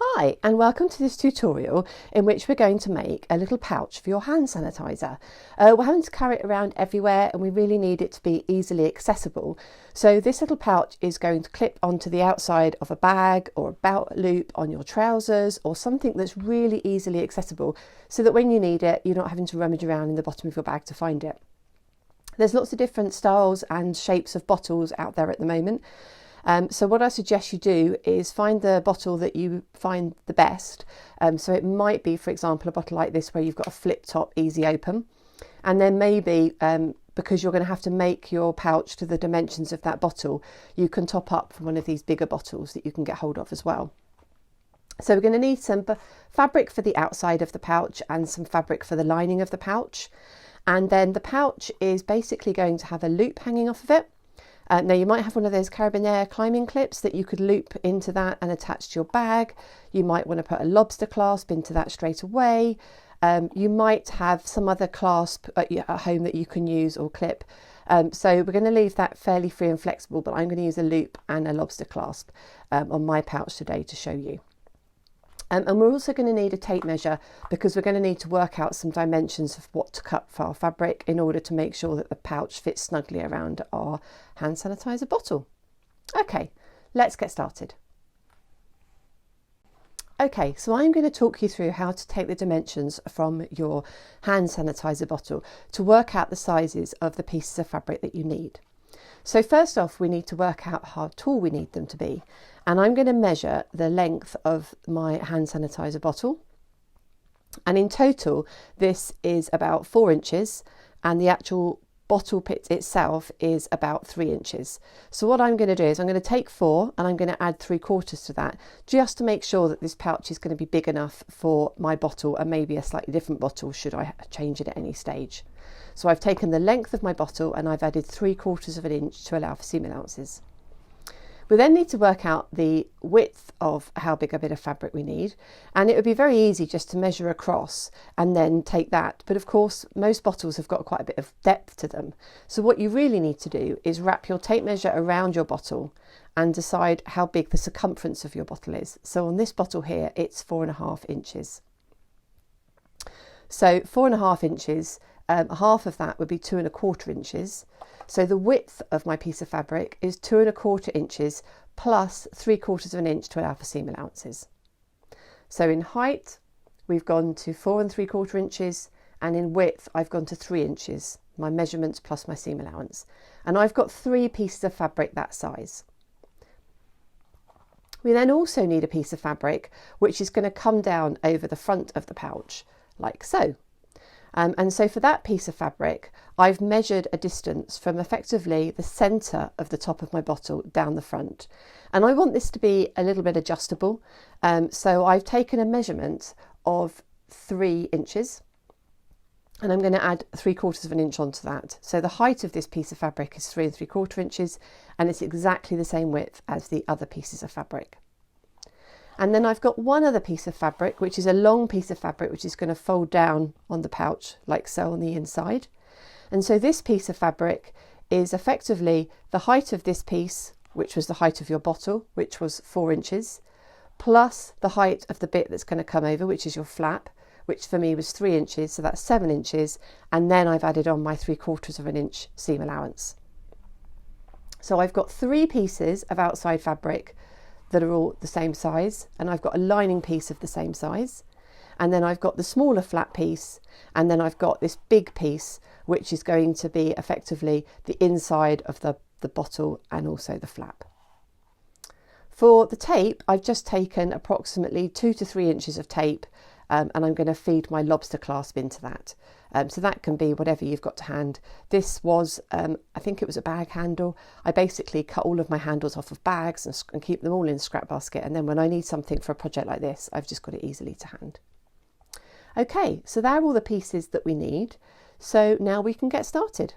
Hi, and welcome to this tutorial in which we're going to make a little pouch for your hand sanitizer. We're having to carry it around everywhere and we really need it to be easily accessible. So this little pouch is going to clip onto the outside of a bag or a belt loop on your trousers or something that's really easily accessible so that when you need it, you're not having to rummage around in the bottom of your bag to find it. There's lots of different styles and shapes of bottles out there at the moment. So what I suggest you do is find the bottle that you find the best. So it might be, for example, a bottle like this where you've got a flip top easy open. And then maybe because you're going to have to make your pouch to the dimensions of that bottle, you can top up from one of these bigger bottles that you can get hold of as well. So we're going to need some fabric for the outside of the pouch and some fabric for the lining of the pouch. And then the pouch is basically going to have a loop hanging off of it. Now you might have one of those carabiner climbing clips that you could loop into that and attach to your bag. You might want to put a lobster clasp into that straight away. You might have some other clasp at home that you can use or clip. So we're going to leave that fairly free and flexible, but I'm going to use a loop and a lobster clasp on my pouch today to show you. And we're also going to need a tape measure because we're going to need to work out some dimensions of what to cut for our fabric in order to make sure that the pouch fits snugly around our hand sanitizer bottle. Okay, let's get started. Okay, so I'm going to talk you through how to take the dimensions from your hand sanitizer bottle to work out the sizes of the pieces of fabric that you need. So first off, we need to work out how tall we need them to be. And I'm going to measure the length of my hand sanitizer bottle. And in total, this is about 4 inches and the actual bottle pit itself is about 3 inches. So what I'm going to do is I'm going to take 4 and I'm going to add 3/4 to that just to make sure that this pouch is going to be big enough for my bottle and maybe a slightly different bottle should I change it at any stage. So I've taken the length of my bottle and I've added 3/4 of an inch to allow for seam allowances. We then need to work out the width of how big a bit of fabric we need, and it would be very easy just to measure across and then take that, but of course most bottles have got quite a bit of depth to them. So what you really need to do is wrap your tape measure around your bottle and decide how big the circumference of your bottle is. So on this bottle here it's 4.5 inches. So 4.5 inches, half of that would be 2.25 inches. So the width of my piece of fabric is 2.25 inches plus 3/4 of an inch to allow for seam allowances. So in height, we've gone to 4.75 inches, and in width, I've gone to 3 inches, my measurements plus my seam allowance. And I've got 3 pieces of fabric that size. We then also need a piece of fabric which is going to come down over the front of the pouch, like so. And so for that piece of fabric, I've measured a distance from effectively the centre of the top of my bottle down the front. And I want this to be a little bit adjustable. So I've taken a measurement of 3 inches and I'm going to add 3/4 of an inch onto that. So the height of this piece of fabric is 3.75 inches and it's exactly the same width as the other pieces of fabric. And then I've got one other piece of fabric, which is a long piece of fabric, which is going to fold down on the pouch like so on the inside. And so this piece of fabric is effectively the height of this piece, which was the height of your bottle, which was 4 inches, plus the height of the bit that's going to come over, which is your flap, which for me was 3 inches. So that's 7 inches. And then I've added on my 3/4 of an inch seam allowance. So I've got 3 pieces of outside fabric that are all the same size, and I've got a lining piece of the same size, and then I've got the smaller flat piece, and then I've got this big piece which is going to be effectively the inside of the bottle and also the flap. For the tape, I've just taken approximately 2 to 3 inches of tape and I'm going to feed my lobster clasp into that. So that can be whatever you've got to hand. This was, I think it was a bag handle. I basically cut all of my handles off of bags and keep them all in a scrap basket. And then when I need something for a project like this, I've just got it easily to hand. Okay, so they're all the pieces that we need. So now we can get started.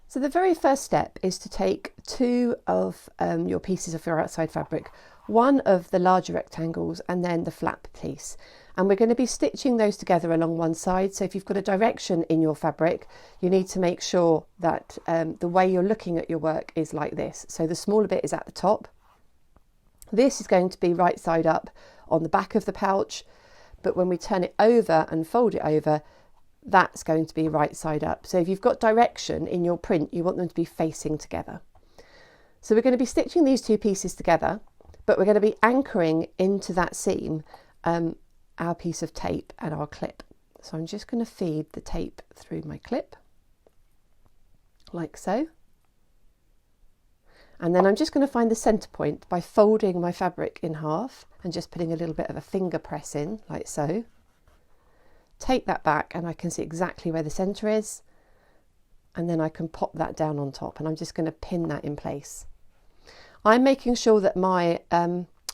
So the very first step is to take 2 of your pieces of your outside fabric, one of the larger rectangles and then the flap piece. And we're going to be stitching those together along one side. So if you've got a direction in your fabric, you need to make sure that the way you're looking at your work is like this. So the smaller bit is at the top This is going to be right side up on the back of the pouch, but when we turn it over and fold it over, that's going to be right side up. So if you've got direction in your print, you want them to be facing together. So we're going to be stitching these two pieces together, but we're going to be anchoring into that seam our piece of tape and our clip. So I'm just going to feed the tape through my clip, like so. And then I'm just going to find the centre point by folding my fabric in half and just putting a little bit of a finger press in, like so. Take that back and I can see exactly where the centre is, and then I can pop that down on top, and I'm just going to pin that in place. I'm making sure that my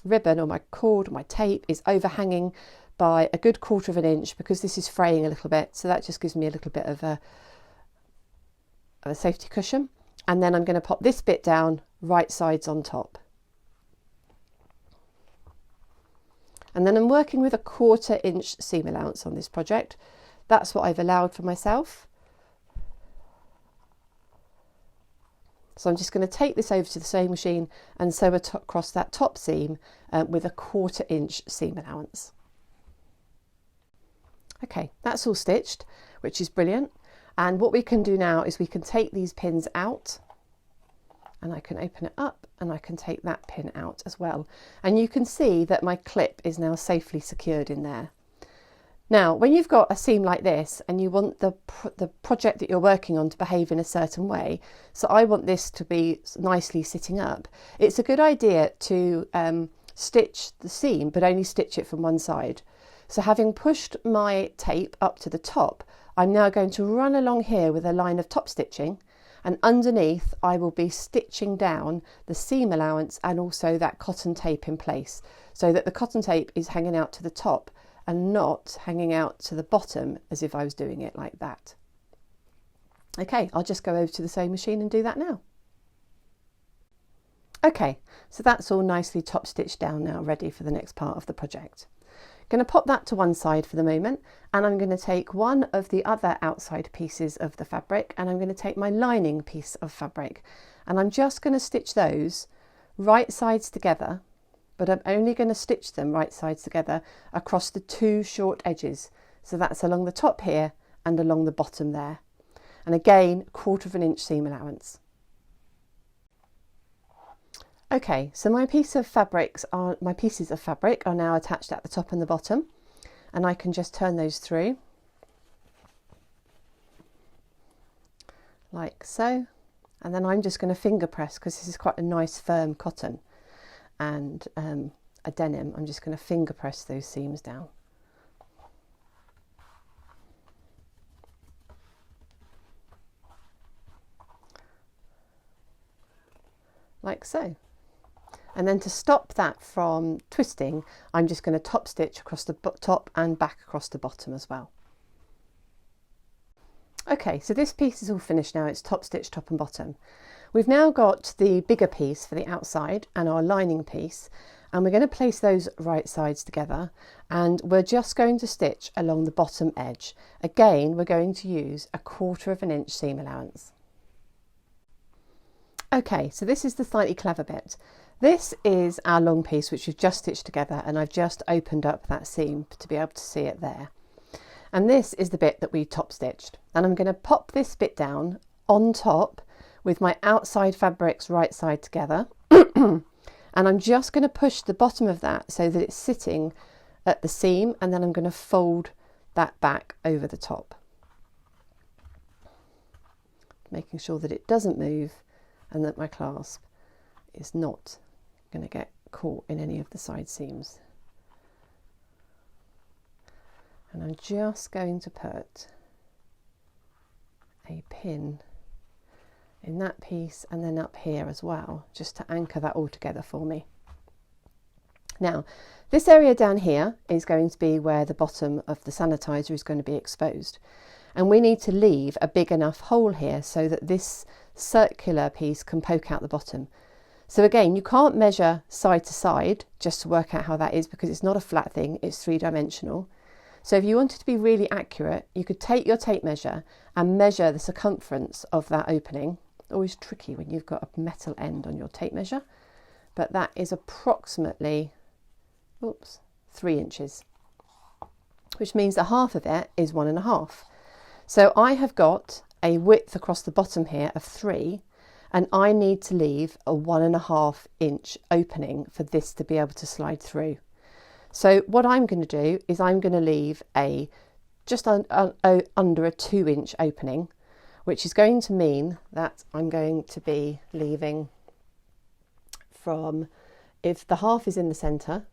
ribbon or my cord or my tape is overhanging by a good 1/4 of an inch, because this is fraying a little bit, so that just gives me a little bit of a safety cushion. And then I'm going to pop this bit down right sides on top. And then I'm working with a 1/4 inch seam allowance on this project. That's what I've allowed for myself. So I'm just going to take this over to the sewing machine and sew across that top seam with a 1/4 inch seam allowance. Okay, that's all stitched, which is brilliant. And what we can do now is we can take these pins out, and I can open it up and I can take that pin out as well. And you can see that my clip is now safely secured in there. Now, when you've got a seam like this and you want the project that you're working on to behave in a certain way, so I want this to be nicely sitting up, it's a good idea to stitch the seam, but only stitch it from one side. So having pushed my tape up to the top, I'm now going to run along here with a line of top stitching, and underneath I will be stitching down the seam allowance and also that cotton tape in place, so that the cotton tape is hanging out to the top and not hanging out to the bottom as if I was doing it like that. Okay, I'll just go over to the sewing machine and do that now. Okay, so that's all nicely top stitched down now, ready for the next part of the project. Going to pop that to one side for the moment, and I'm going to take one of the other outside pieces of the fabric, and I'm going to take my lining piece of fabric, and I'm just going to stitch those right sides together, but I'm only going to stitch them right sides together across the two short edges. So that's along the top here and along the bottom there. And again, 1/4 inch seam allowance. Okay, so my pieces of fabric are now attached at the top and the bottom, and I can just turn those through like so, and then I'm just going to finger press, because this is quite a nice firm cotton and a denim. I'm just going to finger press those seams down. Like so. And then to stop that from twisting, I'm just going to top stitch across the top and back across the bottom as well. Okay, so this piece is all finished now. It's top stitched top and bottom. We've now got the bigger piece for the outside and our lining piece, and we're going to place those right sides together, and we're just going to stitch along the bottom edge. Again, we're going to use a 1/4 inch seam allowance. Okay, so this is the slightly clever bit. This is our long piece, which we've just stitched together, and I've just opened up that seam to be able to see it there. And this is the bit that we top stitched, and I'm going to pop this bit down on top with my outside fabrics right side together, and I'm just going to push the bottom of that so that it's sitting at the seam, and then I'm going to fold that back over the top, making sure that it doesn't move and that my clasp is not going to get caught in any of the side seams. And I'm just going to put a pin in that piece and then up here as well, just to anchor that all together for me. Now, this area down here is going to be where the bottom of the sanitiser is going to be exposed, and we need to leave a big enough hole here so that this circular piece can poke out the bottom. So again, you can't measure side to side just to work out how that is, because it's not a flat thing, it's 3-dimensional. So if you wanted to be really accurate, you could take your tape measure and measure the circumference of that opening. Always tricky when you've got a metal end on your tape measure, but that is approximately, oops, 3 inches, which means that half of it is 1.5. So I have got a width across the bottom here of 3, and I need to leave a 1.5 inch opening for this to be able to slide through. So what I'm going to do is I'm going to leave a just under a 2 inch opening, which is going to mean that I'm going to be leaving from, if the half is in the centre,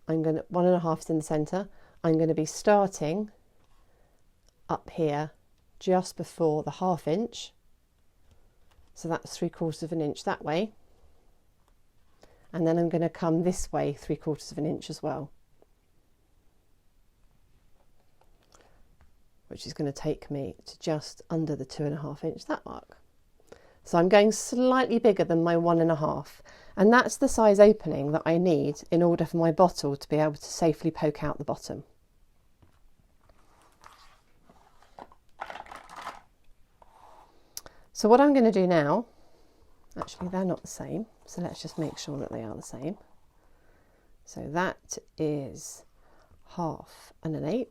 1.5 is in the centre, I'm going to be starting up here just before the 1/2 inch. So that's 3/4 of an inch that way. And then I'm going to come this way 3/4 of an inch as well, which is going to take me to just under the 2.5 inch, that mark. So I'm going slightly bigger than my 1.5, and that's the size opening that I need in order for my bottle to be able to safely poke out the bottom. So what I'm going to do now, actually they're not the same, so let's just make sure that they are the same. So that is 1/2 and 1/8,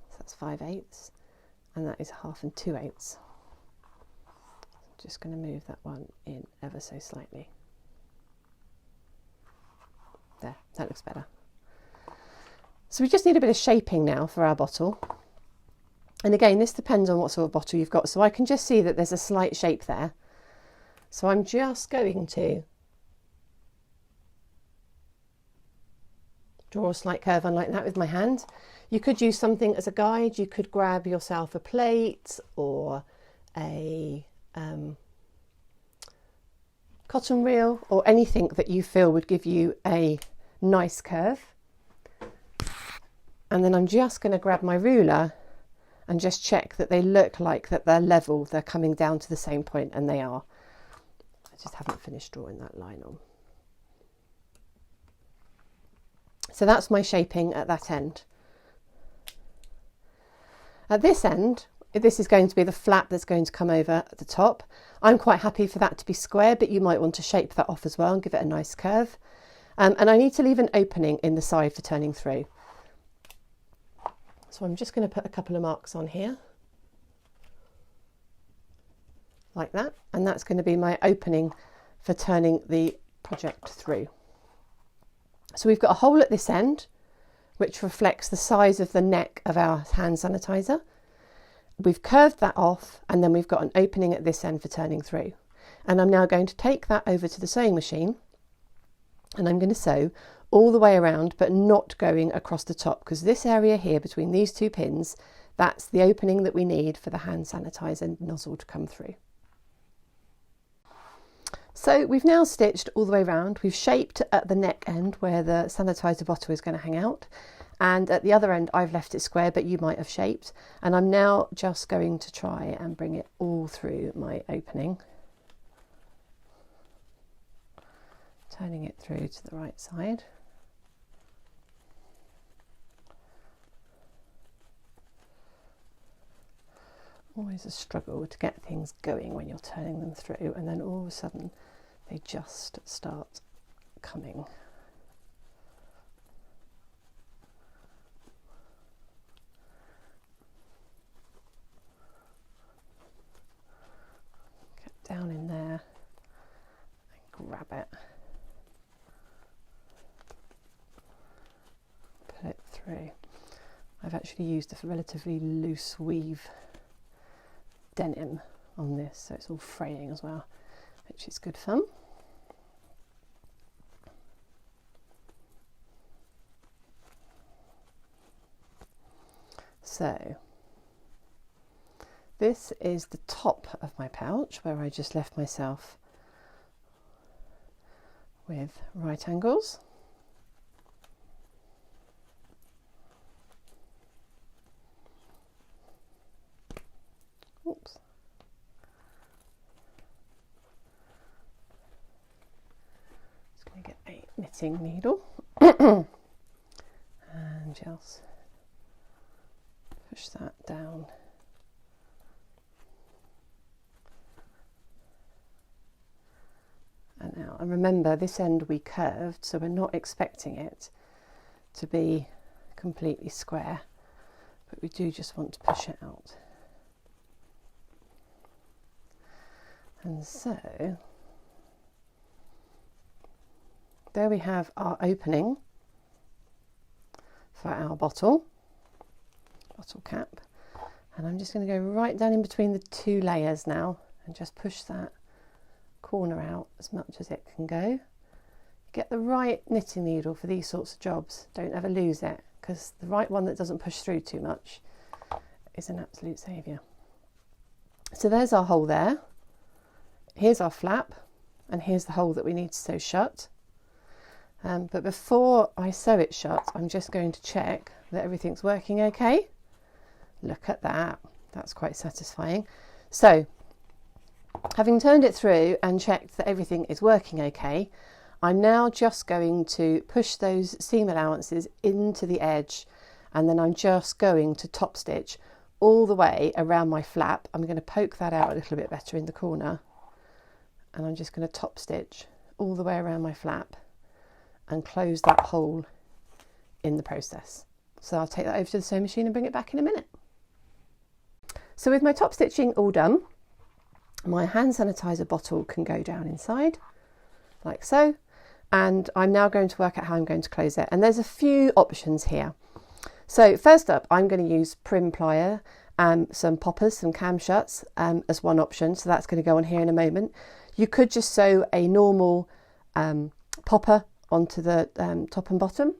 so that's 5/8, and that is 1/2 and 2/8. Just going to move that one in ever so slightly. There, that looks better. So we just need a bit of shaping now for our bottle. And again, this depends on what sort of bottle you've got. So I can just see that there's a slight shape there. So I'm just going to draw a slight curve on like that with my hand. You could use something as a guide. You could grab yourself a plate or a cotton reel or anything that you feel would give you a nice curve. And then I'm just going to grab my ruler and just check that they look like that they're level, they're coming down to the same point, and they are. I just haven't finished drawing that line on. So that's my shaping at that end. At this end, this is going to be the flap that's going to come over at the top. I'm quite happy for that to be square, but you might want to shape that off as well and give it a nice curve. And I need to leave an opening in the side for turning through. So I'm just going to put a couple of marks on here, like that, and that's going to be my opening for turning the project through. So we've got a hole at this end, which reflects the size of the neck of our hand sanitizer. We've curved that off, and then we've got an opening at this end for turning through. And I'm now going to take that over to the sewing machine, and I'm going to sew all the way around, but not going across the top, because this area here between these two pins, that's the opening that we need for the hand sanitizer nozzle to come through. So we've now stitched all the way around. We've shaped at the neck end where the sanitizer bottle is going to hang out, and at the other end I've left it square, but you might have shaped, and I'm now just going to try and bring it all through my opening, turning it through to the right side. Always a struggle to get things going when you're turning them through, and then all of a sudden they just start coming. Get down in there and grab it. Pull it through. I've actually used a relatively loose weave denim on this, so it's all fraying as well, which is good fun. So this is the top of my pouch where I just left myself with right angles. Oops. Just going to get a knitting needle and just push that down and out. out. And remember, this end we curved, so we're not expecting it to be completely square, but we do just want to push it out. And so there we have our opening for our bottle cap. And I'm just going to go right down in between the two layers now and just push that corner out as much as it can go. Get the right knitting needle for these sorts of jobs. Don't ever lose it, because the right one that doesn't push through too much is an absolute saviour. So there's our hole there. Here's our flap, and here's the hole that we need to sew shut. But before I sew it shut, I'm just going to check that everything's working okay. Look at that, that's quite satisfying. So, having turned it through and checked that everything is working okay, I'm now just going to push those seam allowances into the edge, and then I'm just going to top stitch all the way around my flap. I'm going to poke that out a little bit better in the corner, and I'm just going to top stitch all the way around my flap and close that hole in the process. So I'll take that over to the sewing machine and bring it back in a minute. So with my top stitching all done, my hand sanitizer bottle can go down inside like so, and I'm now going to work out how I'm going to close it. And there's a few options here. So first up, I'm going to use prim plier and some poppers, some cam shuts as one option. So that's going to go on here in a moment. You could just sew a normal popper onto the top and bottom.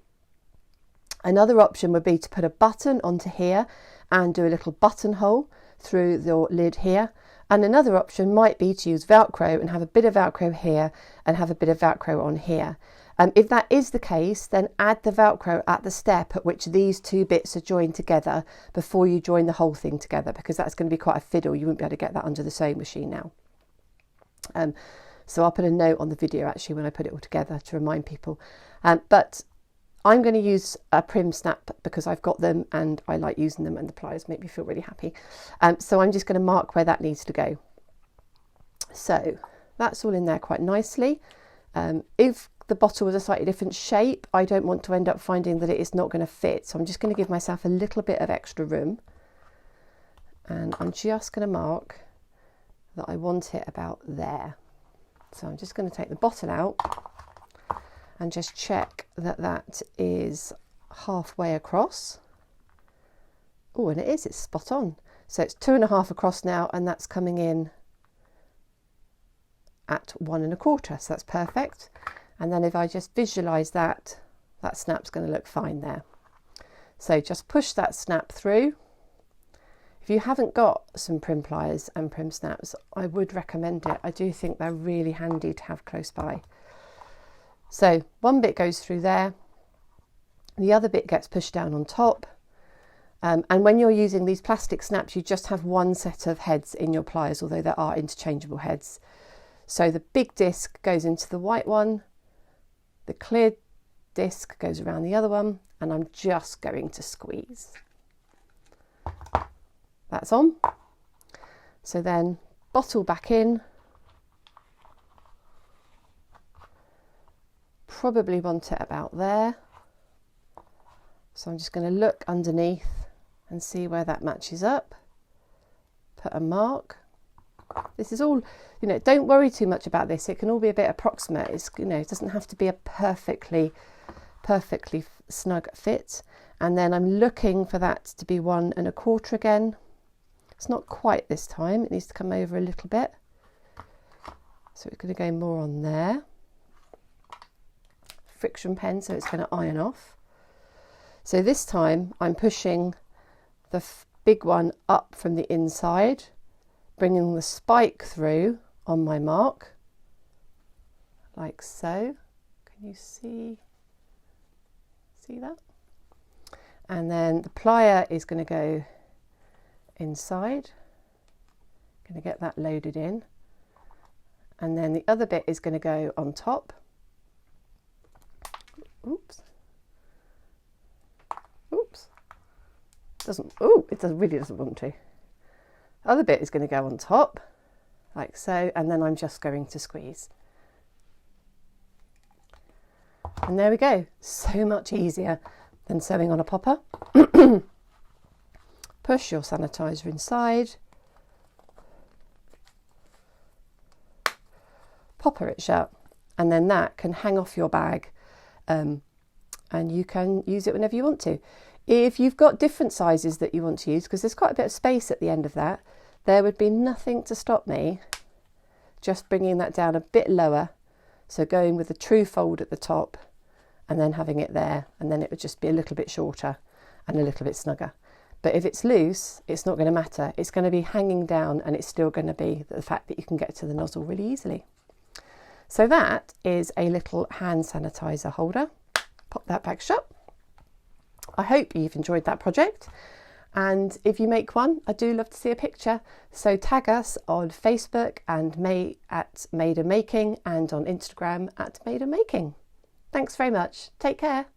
Another option would be to put a button onto here and do a little buttonhole through your lid here. And another option might be to use Velcro and have a bit of Velcro here and have a bit of Velcro on here. If that is the case, then add the Velcro at the step at which these two bits are joined together before you join the whole thing together, because that's going to be quite a fiddle. You won't be able to get that under the sewing machine now. So I'll put a note on the video actually when I put it all together to remind people. But I'm going to use a prim snap because I've got them and I like using them, and the pliers make me feel really happy. So I'm just going to mark where that needs to go. So that's all in there quite nicely. If the bottle was a slightly different shape, I don't want to end up finding that it is not going to fit. So I'm just going to give myself a little bit of extra room. And I'm just going to mark that I want it about there. So I'm just going to take the bottle out and just check that that is halfway across. Oh, and it is, it's spot on. So it's 2.5 across now, and that's coming in at 1 1/4, so that's perfect. And then if I just visualize that, that snap's going to look fine there. So just push that snap through. If you haven't got some prim pliers and prim snaps, I would recommend it. I do think they're really handy to have close by. So one bit goes through there, the other bit gets pushed down on top. And when you're using these plastic snaps, you just have one set of heads in your pliers, although there are interchangeable heads. So the big disc goes into the white one, the clear disc goes around the other one, and I'm just going to squeeze. That's on. So then bottle back in. Probably want it about there. So I'm just going to look underneath and see where that matches up. Put a mark. This is all, you know, don't worry too much about this. It can all be a bit approximate. It's, you know, it doesn't have to be a perfectly snug fit. And then I'm looking for that to be 1 1/4 again. It's not quite this time. It needs to come over a little bit. So it's going to go more on there. Friction pen, so it's going to iron off. So this time I'm pushing the big one up from the inside, bringing the spike through on my mark, like so. Can you see that? And then the plier is going to go inside. Going to get that loaded in. And then the other bit is going to go on top. Oops. It really doesn't want to. The other bit is going to go on top, like so, and then I'm just going to squeeze. And there we go. So much easier than sewing on a popper. Push your sanitiser inside. Popper it shut. And then that can hang off your bag. And you can use it whenever you want to. If you've got different sizes that you want to use, because there's quite a bit of space at the end of that, there would be nothing to stop me just bringing that down a bit lower. So going with the true fold at the top and then having it there, and then it would just be a little bit shorter and a little bit snugger. But if it's loose, it's not going to matter. It's going to be hanging down, and it's still going to be the fact that you can get to the nozzle really easily. So that is a little hand sanitizer holder. Pop that back shut. I hope you've enjoyed that project. And if you make one, I do love to see a picture. So tag us on Facebook and at Made and Making, and on Instagram at Made and Making. Thanks very much. Take care.